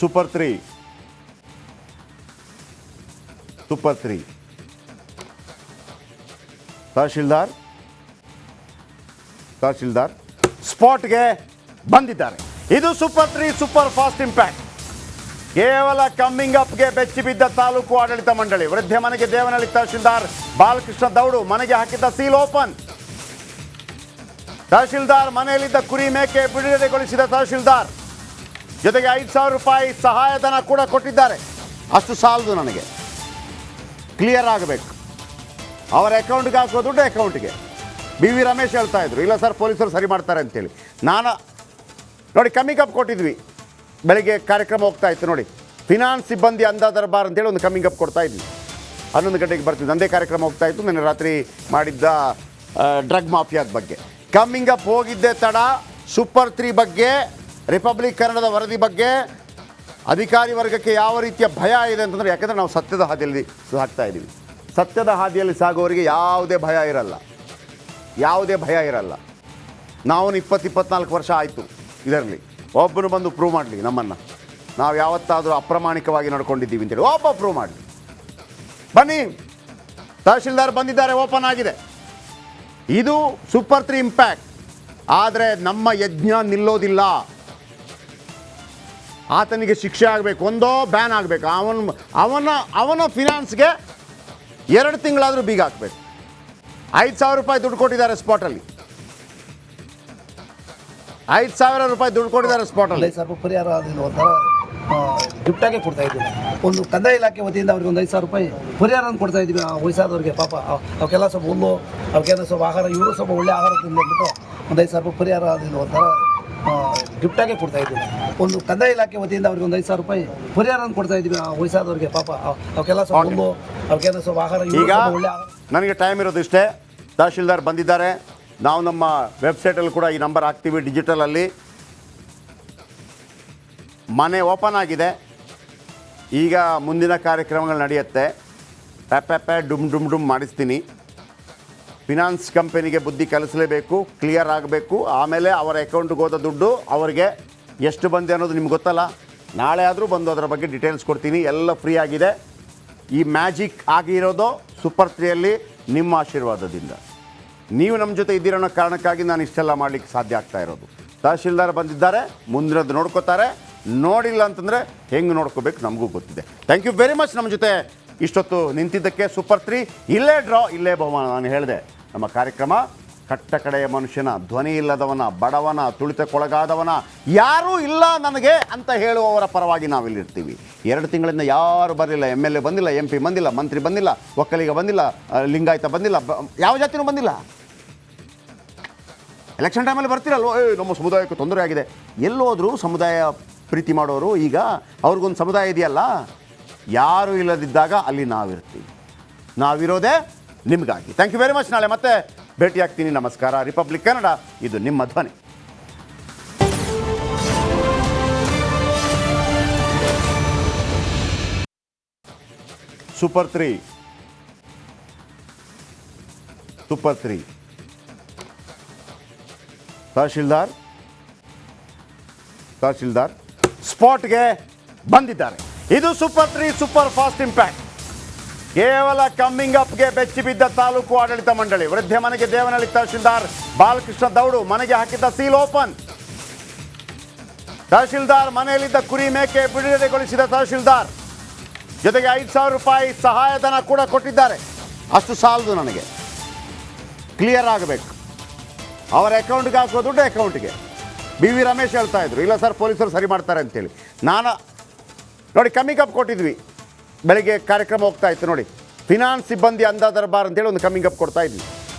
Super 3 tahsildar ಸ್ಪಾಟ್ಗೆ ಬಂದಿದ್ದಾರೆ. ಇದು super 3 super fast impact. ಕೇವಲ ಕಮ್ಮಿಂಗ್ ಅಪ್ಗೆ ಬೆಚ್ಚಿ ಬಿದ್ದ ತಾಲೂಕು ಆಡಳಿತ ಮಂಡಳಿ. ವೃದ್ಧೆ ಮನೆಗೆ ದೇವನಹಳ್ಳಿ ತಹಶೀಲ್ದಾರ್ ಬಾಲಕೃಷ್ಣ ದೌಡು ಮನೆಗೆ ಹಾಕಿದ್ದ ಸೀಲ್ ಓಪನ್. ತಹಶೀಲ್ದಾರ್ ಮನೆಯಲ್ಲಿದ್ದ ಕುರಿ ಮೇಕೆ ಬಿಡುಗಡೆಗೊಳಿಸಿದ ತಹಶೀಲ್ದಾರ್ ಜೊತೆಗೆ 5,000 ರೂಪಾಯಿ ಸಹಾಯಧನ ಕೂಡ ಕೊಟ್ಟಿದ್ದಾರೆ. ಅಷ್ಟು ಸಾಲದು, ನನಗೆ ಕ್ಲಿಯರ್ ಆಗಬೇಕು. ಅವರ ಅಕೌಂಟ್ಗೆ ಹಾಕೋ ದುಡ್ಡು ಅಕೌಂಟ್ಗೆ. BV ರಮೇಶ್ ಹೇಳ್ತಾ ಇದ್ರು, ಇಲ್ಲ ಸರ್ ಪೊಲೀಸರು ಸರಿ ಮಾಡ್ತಾರೆ ಅಂತೇಳಿ. ನಾನು ನೋಡಿ ಕಮ್ಮಿಂಗ್ ಅಪ್ ಕೊಟ್ಟಿದ್ವಿ. ಬೆಳಿಗ್ಗೆ ಕಾರ್ಯಕ್ರಮ ಹೋಗ್ತಾ ಇತ್ತು ನೋಡಿ, ಫಿನಾನ್ಸ್ ಸಿಬ್ಬಂದಿ ಅಂಧ ದರ್ಬಾರ್ ಅಂತೇಳಿ ಒಂದು ಕಮ್ಮಿಂಗ್ ಅಪ್ ಕೊಡ್ತಾ ಇದ್ವಿ. 11 ಗಂಟೆಗೆ ಬರ್ತಿದ್ವಿ. ನಂದೇ ಕಾರ್ಯಕ್ರಮ ಹೋಗ್ತಾ ಇತ್ತು. ನಿನ್ನೆ ರಾತ್ರಿ ಮಾಡಿದ್ದ ಡ್ರಗ್ ಮಾಫಿಯಾದ ಬಗ್ಗೆ ಕಮ್ಮಿಂಗ್ ಅಪ್ ಹೋಗಿದ್ದೆ ತಡ. ಸೂಪರ್ 3 ಬಗ್ಗೆ, ರಿಪಬ್ಲಿಕ್ ಕನ್ನಡದ ವರದಿ ಬಗ್ಗೆ ಅಧಿಕಾರಿ ವರ್ಗಕ್ಕೆ ಯಾವ ರೀತಿಯ ಭಯ ಇದೆ ಅಂತಂದರೆ, ಯಾಕೆಂದರೆ ನಾವು ಸತ್ಯದ ಹಾದಿಯಲ್ಲಿ ಸಾಗ್ತಾ ಇದ್ದೀವಿ. ಸತ್ಯದ ಹಾದಿಯಲ್ಲಿ ಸಾಗೋರಿಗೆ ಯಾವುದೇ ಭಯ ಇರಲ್ಲ. ನಾವು 20-24 ವರ್ಷ ಆಯಿತು ಇದರಲ್ಲಿ. ಒಬ್ಬನು ಬಂದು ಪ್ರೂವ್ ಮಾಡಲಿ ನಮ್ಮನ್ನು, ನಾವು ಯಾವತ್ತಾದರೂ ಅಪ್ರಾಮಾಣಿಕವಾಗಿ ನಡ್ಕೊಂಡಿದ್ದೀವಿ ಅಂತೇಳಿ ಒಬ್ಬ ಪ್ರೂವ್ ಮಾಡಲಿ. ಬನ್ನಿ, ತಹಶೀಲ್ದಾರ್ ಬಂದಿದ್ದಾರೆ, ಓಪನ್ ಆಗಿದೆ. ಇದು ಸೂಪರ್ 3 ಇಂಪ್ಯಾಕ್ಟ್. ಆದರೆ ನಮ್ಮ ಯಜ್ಞ ನಿಲ್ಲೋದಿಲ್ಲ. ಆತನಿಗೆ ಶಿಕ್ಷೆ ಆಗಬೇಕು, ಒಂದೋ ಬ್ಯಾನ್ ಆಗಬೇಕು. ಅವನ ಫಿನಾನ್ಸ್ಗೆ 2 ತಿಂಗಳಾದರೂ ಬೀಗ ಹಾಕಬೇಕು. 5,000 ರೂಪಾಯಿ ದುಡ್ಡು ಕೊಟ್ಟಿದ್ದಾರೆ ಸ್ಪಾಟಲ್ಲಿ. 5,000 ರೂಪಾಯಿ ದುಡ್ಡು ಕೊಟ್ಟಿದ್ದಾರೆ ಸ್ಪಾಟಲ್ಲಿ. ಸ್ವಲ್ಪ ಪರಿಹಾರ ಒಂಥರ ಗಿಫ್ಟಾಗೆ ಕೊಡ್ತಾ ಇದ್ದೀವಿ. ಒಂದು ಕಂದಾಯ ಇಲಾಖೆ ವತಿಯಿಂದ ಅವ್ರಿಗೆ ಒಂದು 5,000 ರೂಪಾಯಿ ಪರಿಹಾರ ಕೊಡ್ತಾ ಇದ್ದೀವಿ. ವಯಸ್ಸಾದವ್ರಿಗೆ ಪಾಪ ಅವಕ್ಕೆಲ್ಲ ಸ್ವಲ್ಪ ಹುಲ್ಲು, ಅವಕ್ಕೆಲ್ಲ ಸ್ವಲ್ಪ ಆಹಾರ, ಇವರು ಸ್ವಲ್ಪ ಒಳ್ಳೆ ಆಹಾರ ತಿಂದ್ಬಿಟ್ಟು ಒಂದು 5,000 ರೂಪಾಯಿ ಪರಿಹಾರ ಒಂಥರ ಗಿಫ್ಟಾಗೆ ಕೊಡ್ತಾ ಇದ್ದೀವಿ. ಒಂದು ಕಂದಾಯ ಇಲಾಖೆ ವತಿಯಿಂದ ಅವ್ರಿಗೆ ಒಂದು 5,000 ರೂಪಾಯಿ ಪರಿಹಾರ ಕೊಡ್ತಾ ಇದ್ದೀವಿ. ವಯಸ್ಸಾದವ್ರಿಗೆ ಪಾಪ ಅವಕ್ಕೆಲ್ಲ ಸ್ವಲ್ಪ ಹುಲ್ಲು, ಅವಕ್ಕೆಲ್ಲ ಸ್ವಲ್ಪ ಆಹಾರ, ಈಗ ನನಗೆ ಟೈಮ್ ಇರೋದು ಇಷ್ಟೇ. ತಹಶೀಲ್ದಾರ್ ಬಂದಿದ್ದಾರೆ. ನಾವು ನಮ್ಮ ವೆಬ್ಸೈಟಲ್ಲಿ ಕೂಡ ಈ ನಂಬರ್ ಹಾಕ್ತೀವಿ ಡಿಜಿಟಲಲ್ಲಿ. ಮನೆ ಓಪನ್ ಆಗಿದೆ. ಈಗ ಮುಂದಿನ ಕಾರ್ಯಕ್ರಮಗಳು ನಡೆಯುತ್ತೆ. ಪ್ಯಾಪ್ಯಾಪ್ಯಾ ಡುಮ್ ಮಾಡಿಸ್ತೀನಿ. ಫಿನಾನ್ಸ್ ಕಂಪನಿಗೆ ಬುದ್ಧಿ ಕಲಿಸಲೇಬೇಕು, ಕ್ಲಿಯರ್ ಆಗಬೇಕು. ಆಮೇಲೆ ಅವರ ಅಕೌಂಟ್ಗೆ ಹೋದ ದುಡ್ಡು ಅವರಿಗೆ ಎಷ್ಟು ಬಂದೆ ಅನ್ನೋದು ನಿಮ್ಗೆ ಗೊತ್ತಲ್ಲ. ನಾಳೆ ಆದರೂ ಬಂದು ಅದರ ಬಗ್ಗೆ ಡೀಟೇಲ್ಸ್ ಕೊಡ್ತೀನಿ. ಎಲ್ಲ ಫ್ರೀ ಆಗಿದೆ. ಈ ಮ್ಯಾಜಿಕ್ ಆಗಿರೋದು ಸೂಪರ್ 3ಯಲ್ಲಿ ನಿಮ್ಮ ಆಶೀರ್ವಾದದಿಂದ. ನೀವು ನಮ್ಮ ಜೊತೆ ಇದ್ದೀರೋ ಅನ್ನೋ ಕಾರಣಕ್ಕಾಗಿ ನಾನು ಇಷ್ಟೆಲ್ಲ ಮಾಡಲಿಕ್ಕೆ ಸಾಧ್ಯ ಆಗ್ತಾ ಇರೋದು. ತಹಶೀಲ್ದಾರ್ ಬಂದಿದ್ದಾರೆ, ಮುಂದಿನದ್ದು ನೋಡ್ಕೋತಾರೆ. ನೋಡಿಲ್ಲ ಅಂತಂದರೆ ಹೆಂಗೆ ನೋಡ್ಕೋಬೇಕು ನಮಗೂ ಗೊತ್ತಿದೆ. ಥ್ಯಾಂಕ್ ಯು ವೆರಿ ಮಚ್ ನಮ್ಮ ಜೊತೆ ಇಷ್ಟೊತ್ತು ನಿಂತಿದ್ದಕ್ಕೆ. ಸೂಪರ್ 3 ಇಲ್ಲೇ ಡ್ರಾ, ಇಲ್ಲೇ ಬಹುಮಾನ. ನಾನು ಹೇಳಿದೆ, ನಮ್ಮ ಕಾರ್ಯಕ್ರಮ ಕಟ್ಟ ಕಡೆಯ ಮನುಷ್ಯನ, ಧ್ವನಿ ಇಲ್ಲದವನ, ಬಡವನ, ತುಳಿತಕ್ಕೊಳಗಾದವನ, ಯಾರೂ ಇಲ್ಲ ನನಗೆ ಅಂತ ಹೇಳುವವರ ಪರವಾಗಿ ನಾವಿಲ್ಲಿರ್ತೀವಿ. 2 ತಿಂಗಳಿಂದ ಯಾರು ಬರಲಿಲ್ಲ. MLA ಬಂದಿಲ್ಲ, MP ಬಂದಿಲ್ಲ, ಮಂತ್ರಿ ಬಂದಿಲ್ಲ, ಒಕ್ಕಲಿಗ ಬಂದಿಲ್ಲ, ಲಿಂಗಾಯತ ಬಂದಿಲ್ಲ, ಯಾವ ಜಾತಿನೂ ಬಂದಿಲ್ಲ. ಎಲೆಕ್ಷನ್ ಟೈಮಲ್ಲಿ ಬರ್ತಿರಲ್ವೋ, ನಮ್ಮ ಸಮುದಾಯಕ್ಕೆ ತೊಂದರೆ ಆಗಿದೆ. ಎಲ್ಲೋದ್ರು ಸಮುದಾಯ ಪ್ರೀತಿ ಮಾಡೋರು. ಈಗ ಅವ್ರಿಗೊಂದು ಸಮುದಾಯ ಇದೆಯಲ್ಲ, ಯಾರೂ ಇಲ್ಲದಿದ್ದಾಗ ಅಲ್ಲಿ ನಾವಿರ್ತೀವಿ. ನಾವಿರೋದೇ ನಿಮಗಾಗಿ. Thank you very much. ನಾಳೆ ಮತ್ತೆ ಭೇಟಿಯಾಗ್ತೀನಿ. ನಮಸ್ಕಾರ. ರಿಪಬ್ಲಿಕ್ ಕನ್ನಡ, ಇದು ನಿಮ್ಮ ಧ್ವನಿ. ಸೂಪರ್ 3 ತಹಶೀಲ್ದಾರ್ ಸ್ಪಾಟ್ಗೆ ಬಂದಿದ್ದಾರೆ. ಇದು ಸೂಪರ್ 3 ಸೂಪರ್ ಫಾಸ್ಟ್ ಇಂಪ್ಯಾಕ್ಟ್. ಕೇವಲ ಕಮ್ಮಿಂಗ್ ಅಪ್ಗೆ ಬೆಚ್ಚಿ ಬಿದ್ದ ತಾಲೂಕು ಆಡಳಿತ ಮಂಡಳಿ. ವೃದ್ಧೆ ಮನೆಗೆ ದೇವನಹಳ್ಳಿ ತಹಶೀಲ್ದಾರ್ ಬಾಲಕೃಷ್ಣ ದೌಡು ಮನೆಗೆ ಹಾಕಿದ್ದ ಸೀಲ್ ಓಪನ್. ತಹಶೀಲ್ದಾರ್ ಮನೆಯಲ್ಲಿದ್ದ ಕುರಿ ಮೇಕೆ ಬಿಡುಗಡೆಗೊಳಿಸಿದ ತಹಶೀಲ್ದಾರ್ ಜೊತೆಗೆ 5,000 ರೂಪಾಯಿ ಸಹಾಯಧನ ಕೂಡ ಕೊಟ್ಟಿದ್ದಾರೆ. ಅಷ್ಟು ಸಾಲದು, ನನಗೆ ಕ್ಲಿಯರ್ ಆಗಬೇಕು. ಅವರ ಅಕೌಂಟ್ಗೆ ಹಾಕೋ ದುಡ್ಡು ಅಕೌಂಟ್ಗೆ. BV ರಮೇಶ್ ಹೇಳ್ತಾ ಇದ್ರು, ಇಲ್ಲ ಸರ್ ಪೊಲೀಸರು ಸರಿ ಮಾಡ್ತಾರೆ ಅಂತೇಳಿ. ನಾನು ನೋಡಿ ಕಮ್ಮಿಂಗ್ ಅಪ್ ಕೊಟ್ಟಿದ್ವಿ. ಬೆಳಿಗ್ಗೆ ಕಾರ್ಯಕ್ರಮ ಹೋಗ್ತಾ ಇತ್ತು ನೋಡಿ, ಫಿನಾನ್ಸ್ ಸಿಬ್ಬಂದಿ ಅಂಧ ದರ್ಬಾರ್ ಅಂತೇಳಿ ಒಂದು ಕಮ್ಮಿಂಗ್ ಅಪ್ ಕೊಡ್ತಾ ಇದ್ವಿ.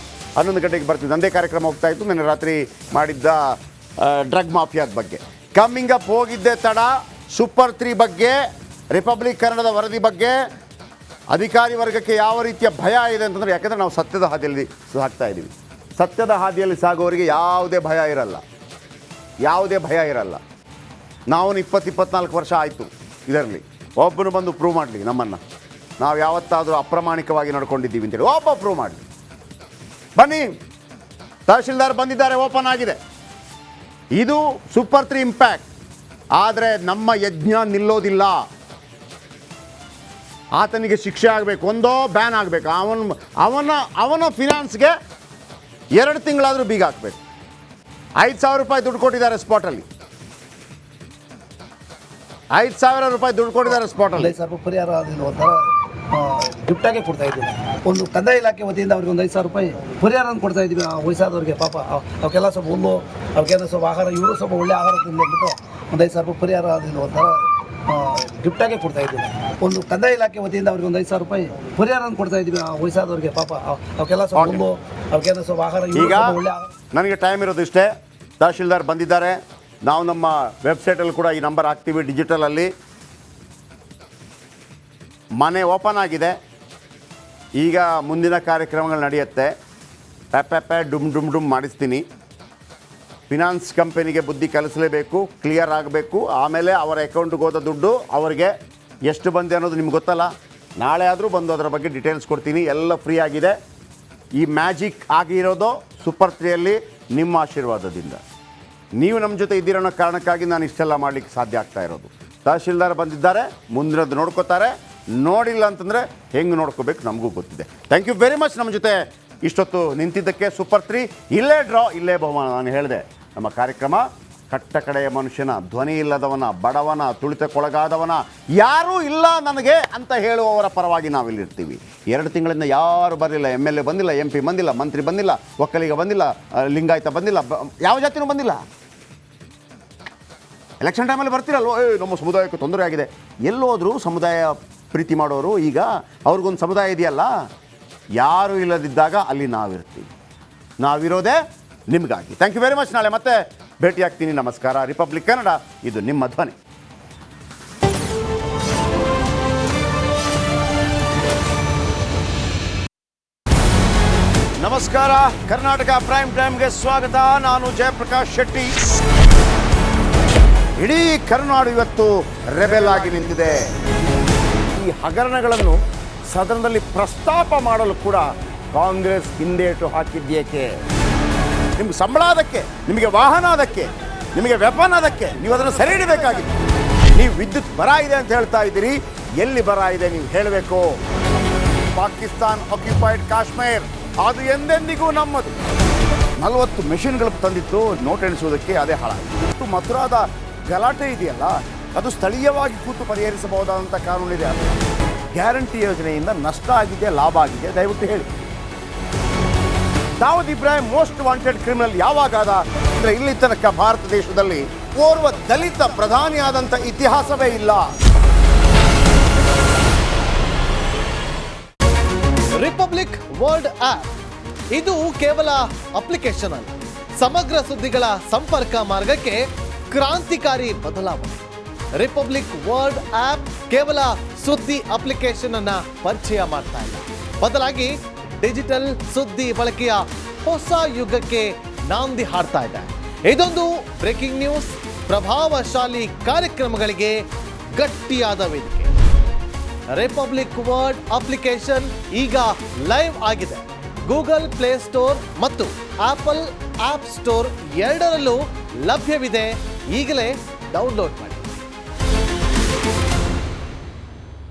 11 ಗಂಟೆಗೆ ಬರ್ತಿದ್ವಿ. ನಂದೇ ಕಾರ್ಯಕ್ರಮ ಹೋಗ್ತಾ ಇತ್ತು. ನಿನ್ನೆ ರಾತ್ರಿ ಮಾಡಿದ್ದ ಡ್ರಗ್ ಮಾಫಿಯಾದ ಬಗ್ಗೆ ಕಮ್ಮಿಂಗ್ ಅಪ್ ಹೋಗಿದ್ದೆ ತಡ. ಸೂಪರ್ 3 ಬಗ್ಗೆ, ರಿಪಬ್ಲಿಕ್ ಕನ್ನಡದ ವರದಿ ಬಗ್ಗೆ ಅಧಿಕಾರಿ ವರ್ಗಕ್ಕೆ ಯಾವ ರೀತಿಯ ಭಯ ಇದೆ ಅಂತಂದರೆ, ಯಾಕೆಂದರೆ ನಾವು ಸತ್ಯದ ಹಾದಿಯಲ್ಲಿ ಸಾಗ್ತಾ ಇದ್ದೀವಿ. ಸತ್ಯದ ಹಾದಿಯಲ್ಲಿ ಸಾಗೋರಿಗೆ ಯಾವುದೇ ಭಯ ಇರಲ್ಲ. ನಾವು 20-24 ವರ್ಷ ಆಯಿತು ಇದರಲ್ಲಿ. ಒಬ್ಬನು ಬಂದು ಪ್ರೂವ್ ಮಾಡಲಿ ನಮ್ಮನ್ನು, ನಾವು ಯಾವತ್ತಾದರೂ ಅಪ್ರಾಮಾಣಿಕವಾಗಿ ನಡ್ಕೊಂಡಿದ್ದೀವಿ ಅಂತೇಳಿ ಒಬ್ಬ ಪ್ರೂವ್ ಮಾಡಲಿ. ಬನ್ನಿ, ತಹಶೀಲ್ದಾರ್ ಬಂದಿದ್ದಾರೆ, ಓಪನ್ ಆಗಿದೆ. ಇದು ಸೂಪರ್ 3 ಇಂಪ್ಯಾಕ್ಟ್. ಆದರೆ ನಮ್ಮ ಯಜ್ಞ ನಿಲ್ಲೋದಿಲ್ಲ. ಆತನಿಗೆ ಶಿಕ್ಷೆ ಆಗಬೇಕು, ಒಂದೋ ಬ್ಯಾನ್ ಆಗಬೇಕು. ಅವನ ಫಿನಾನ್ಸ್ಗೆ 2 ತಿಂಗಳಾದರೂ ಬೀಗ ಹಾಕಬೇಕು. 5,000 ರೂಪಾಯಿ ದುಡ್ಡು ಕೊಟ್ಟಿದ್ದಾರೆ ಸ್ಪಾಟಲ್ಲಿ. 5,000 ರೂಪಾಯಿ ದುಡ್ಡು ಕೊಟ್ಟಿದ್ದಾರೆ ಸ್ಪಾಟಲ್ಲಿ. 5,000 ರೂಪಾಯಿ ಪರಿಹಾರ ಅದನ್ನು ಒಂಥರ ಗಿಫ್ಟಾಗೆ ಕೊಡ್ತಾ ಇದ್ದೀವಿ. ಒಂದು ಕಂದಾಯ ಇಲಾಖೆ ವತಿಯಿಂದ ಅವ್ರಿಗೆ ಒಂದು 5,000 ರೂಪಾಯಿ ಪರಿಹಾರ ಕೊಡ್ತಾ ಇದ್ದೀವಿ. ವಯಸ್ಸಾದವ್ರಿಗೆ ಪಾಪ ಅವಕ್ಕೆಲ್ಲ ಸ್ವಲ್ಪ ಹುಲ್ಲು, ಅವಕ್ಕೆಲ್ಲ ಸ್ವಲ್ಪ ಆಹಾರ, ಇವರು ಸ್ವಲ್ಪ ಒಳ್ಳೆ ಆಹಾರ ತಿಂದ್ಬಿಟ್ಟು ಒಂದು 5,000 ರೂಪಾಯಿ ಪರಿಹಾರ ಅದನ್ನು ಒಂಥರ ಗಿಫ್ಟಾಗೆ ಕೊಡ್ತಾ ಇದ್ದೀವಿ. ಒಂದು ಕಂದಾಯ ಇಲಾಖೆ ವತಿಯಿಂದ ಅವ್ರಿಗೆ ಒಂದು 5,000 ರೂಪಾಯಿ ಪರಿಹಾರ ಕೊಡ್ತಾ ಇದ್ದೀವಿ. ವಯಸ್ಸಾದವ್ರಿಗೆ ಪಾಪ ಅವಕ್ಕೆಲ್ಲ ಸ್ವಲ್ಪ ಹುಲ್ಲು, ಅವಕ್ಕೆಲ್ಲ ಸ್ವಲ್ಪ ಆಹಾರ, ಈಗ ಒಳ್ಳೆ ಆಹಾರ. ನನಗೆ ಟೈಮ್ ಇರೋದು ಇಷ್ಟೇ. ತಹಶೀಲ್ದಾರ್ ಬಂದಿದ್ದಾರೆ. ನಾವು ನಮ್ಮ ವೆಬ್ಸೈಟಲ್ಲಿ ಕೂಡ ಈ ನಂಬರ್ ಹಾಕ್ತೀವಿ ಡಿಜಿಟಲಲ್ಲಿ. ಮನೆ ಓಪನ್ ಆಗಿದೆ. ಈಗ ಮುಂದಿನ ಕಾರ್ಯಕ್ರಮಗಳು ನಡೆಯುತ್ತೆ. ಪ್ಯಾಪ್ಯಾಪ್ಯಾ ಡುಮ್ ಡುಮ್ ಡುಮ್ ಮಾಡಿಸ್ತೀನಿ. ಫಿನಾನ್ಸ್ ಕಂಪನಿಗೆ ಬುದ್ಧಿ ಕಲಿಸಲೇಬೇಕು, ಕ್ಲಿಯರ್ ಆಗಬೇಕು. ಆಮೇಲೆ ಅವರ ಅಕೌಂಟ್ಗೆ ಹೋದ ದುಡ್ಡು ಅವರಿಗೆ ಎಷ್ಟು ಬಂದೆ ಅನ್ನೋದು ನಿಮ್ಗೆ ಗೊತ್ತಲ್ಲ. ನಾಳೆ ಆದರೂ ಬಂದು ಅದರ ಬಗ್ಗೆ ಡೀಟೇಲ್ಸ್ ಕೊಡ್ತೀನಿ. ಎಲ್ಲ ಫ್ರೀ ಆಗಿದೆ. ಈ ಮ್ಯಾಜಿಕ್ ಆಗಿರೋದು ಸೂಪರ್ 3ಯಲ್ಲಿ ನಿಮ್ಮ ಆಶೀರ್ವಾದದಿಂದ. ನೀವು ನಮ್ಮ ಜೊತೆ ಇದ್ದೀರೋ ಅನ್ನೋ ಕಾರಣಕ್ಕಾಗಿ ನಾನು ಇಷ್ಟೆಲ್ಲ ಮಾಡಲಿಕ್ಕೆ ಸಾಧ್ಯ ಆಗ್ತಾ ಇರೋದು. ತಹಶೀಲ್ದಾರ್ ಬಂದಿದ್ದಾರೆ, ಮುಂದಿನದ್ದು ನೋಡ್ಕೋತಾರೆ. ನೋಡಿಲ್ಲ ಅಂತಂದರೆ ಹೆಂಗೆ ನೋಡ್ಕೋಬೇಕು ನಮಗೂ ಗೊತ್ತಿದೆ. ಥ್ಯಾಂಕ್ ಯು ವೆರಿ ಮಚ್ ನಮ್ಮ ಜೊತೆ ಇಷ್ಟೊತ್ತು ನಿಂತಿದ್ದಕ್ಕೆ. ಸೂಪರ್ 3 ಇಲ್ಲೇ ಡ್ರಾ, ಇಲ್ಲೇ ಬಹುಮಾನ. ನಾನು ಹೇಳಿದೆ ನಮ್ಮ ಕಾರ್ಯಕ್ರಮ ಕಟ್ಟ ಕಡೆಯ ಮನುಷ್ಯನ, ಧ್ವನಿ ಇಲ್ಲದವನ, ಬಡವನ, ತುಳಿತಕ್ಕೊಳಗಾದವನ, ಯಾರೂ ಇಲ್ಲ ನನಗೆ ಅಂತ ಹೇಳುವವರ ಪರವಾಗಿ ನಾವಿಲ್ಲಿರ್ತೀವಿ. 2 ತಿಂಗಳಿಂದ ಯಾರು ಬರಲಿಲ್ಲ. MLA ಬಂದಿಲ್ಲ, MP ಬಂದಿಲ್ಲ, ಮಂತ್ರಿ ಬಂದಿಲ್ಲ, ಒಕ್ಕಲಿಗ ಬಂದಿಲ್ಲ, ಲಿಂಗಾಯತ ಬಂದಿಲ್ಲ, ಯಾವ ಜಾತಿನೂ ಬಂದಿಲ್ಲ. ಎಲೆಕ್ಷನ್ ಟೈಮಲ್ಲಿ ಬರ್ತಿರಲ್ವೋ, ನಮ್ಮ ಸಮುದಾಯಕ್ಕೆ ತೊಂದರೆ ಆಗಿದೆ. ಎಲ್ಲೋದ್ರು ಸಮುದಾಯ ಪ್ರೀತಿ ಮಾಡೋರು. ಈಗ ಅವ್ರಿಗೊಂದು ಸಮುದಾಯ ಇದೆಯಲ್ಲ, ಯಾರೂ ಇಲ್ಲದಿದ್ದಾಗ ಅಲ್ಲಿ ನಾವಿರ್ತೀವಿ. ನಾವಿರೋದೇ ನಿಮಗಾಗಿ. Thank you very much. ನಾಳೆ ಮತ್ತೆ ಭೇಟಿಯಾಗ್ತೀನಿ. ನಮಸ್ಕಾರ. ರಿಪಬ್ಲಿಕ್ ಕನ್ನಡ, ಇದು ನಿಮ್ಮ ಧ್ವನಿ. ನಮಸ್ಕಾರ. ಕರ್ನಾಟಕ ಪ್ರೈಮ್ ಟೈಮ್ಗೆ ಸ್ವಾಗತ. ನಾನು ಜಯಪ್ರಕಾಶ್ ಶೆಟ್ಟಿ. ಇಡೀ ಕರುನಾಡು ಇವತ್ತು ರೆಬೆಲ್ ಆಗಿ ನಿಂತಿದೆ. ಈ ಹಗರಣಗಳನ್ನು ಸದನದಲ್ಲಿ ಪ್ರಸ್ತಾಪ ಮಾಡಲು ಕೂಡ ಕಾಂಗ್ರೆಸ್ ಹಿಂದೇಟು ಹಾಕಿದ್ದೇಕೆ? ನಿಮ್ಗೆ ಸಂಬಳ ಅದಕ್ಕೆ, ನಿಮಗೆ ವಾಹನ ಅದಕ್ಕೆ, ನಿಮಗೆ ವೆಪನ್ ಅದಕ್ಕೆ. ನೀವು ಅದನ್ನು ಸೆರೆ ಹಿಡಿಬೇಕಾಗಿತ್ತು. ನೀವು ವಿದ್ಯುತ್ ಬರ ಇದೆ ಅಂತ ಹೇಳ್ತಾ ಇದ್ದೀರಿ. ಎಲ್ಲಿ ಬರ ಇದೆ ನೀವು ಹೇಳಬೇಕು. ಪಾಕಿಸ್ತಾನ್ ಆಕ್ಯುಪೈಡ್ ಕಾಶ್ಮೀರ್ ಅದು ಎಂದೆಂದಿಗೂ ನಮ್ಮದು. 40 ಮೆಷಿನ್ಗಳು ತಂದಿತ್ತು ನೋಟ್ ಎಣಿಸುವುದಕ್ಕೆ, ಅದೇ ಹಾಳಾಯಿತು. ಮಥುರಾದ ಗಲಾಟೆ ಇದೆಯಲ್ಲ, ಅದು ಸ್ಥಳೀಯವಾಗಿ ಕೂತು ಪರಿಹರಿಸಬಹುದಾದಂಥ ಕಾನೂನಿದೆ. ಗ್ಯಾರಂಟಿ ಯೋಜನೆಯಿಂದ ನಷ್ಟ ಆಗಿದೆ, ಲಾಭ ಆಗಿದೆ, ದಯವಿಟ್ಟು ಹೇಳಿ. Dawood Ibrahim most wanted criminal ಯಾವಾಗಾದ ಅಂದರೆ ಇಲ್ಲಿ ತನಕ ಭಾರತ ದೇಶದಲ್ಲಿ ಓರ್ವ ದಲಿತ ಪ್ರಧಾನಿಯಾದಂಥ ಇತಿಹಾಸವೇ ಇಲ್ಲ. ರಿಪಬ್ಲಿಕ್ ವರ್ಲ್ಡ್ ಆಪ್ ಇದು ಕೇವಲ ಅಪ್ಲಿಕೇಶನ್ ಅಲ್ಲ, ಸಮಗ್ರ ಸುದ್ದಿಗಳ ಸಂಪರ್ಕ ಮಾರ್ಗಕ್ಕೆ ಕ್ರಾಂತಿಕಾರಿ ಬದಲಾವಣೆ. ರಿಪಬ್ಲಿಕ್ ವರ್ಲ್ಡ್ ಆಪ್ ಕೇವಲ ಸುದ್ದಿ ಅಪ್ಲಿಕೇಶನ್ ಅನ್ನ ಪರಿಚಯ ಮಾಡ್ತಾ ಇಲ್ಲ, ಬದಲಾಗಿ ಡಿಜಿಟಲ್ ಸುದ್ದಿ ಬಳಕೆಯ ಹೊಸ ಯುಗಕ್ಕೆ ನಾಂದಿ ಹಾಡ್ತಾ ಇದೆ. ಇದೊಂದು ಬ್ರೇಕಿಂಗ್ ನ್ಯೂಸ್, ಪ್ರಭಾವಶಾಲಿ ಕಾರ್ಯಕ್ರಮಗಳಿಗೆ ಗಟ್ಟಿಯಾದ ವೇದಿಕೆ. ರಿಪಬ್ಲಿಕ್ ವರ್ಲ್ಡ್ ಅಪ್ಲಿಕೇಶನ್ ಈಗ ಲೈವ್ ಆಗಿದೆ. ಗೂಗಲ್ ಪ್ಲೇಸ್ಟೋರ್ ಮತ್ತು ಆಪಲ್ ಆಪ್ ಸ್ಟೋರ್ ಎರಡರಲ್ಲೂ ಲಭ್ಯವಿದೆ. ಈಗಲೇ ಡೌನ್ಲೋಡ್ ಮಾಡಿ.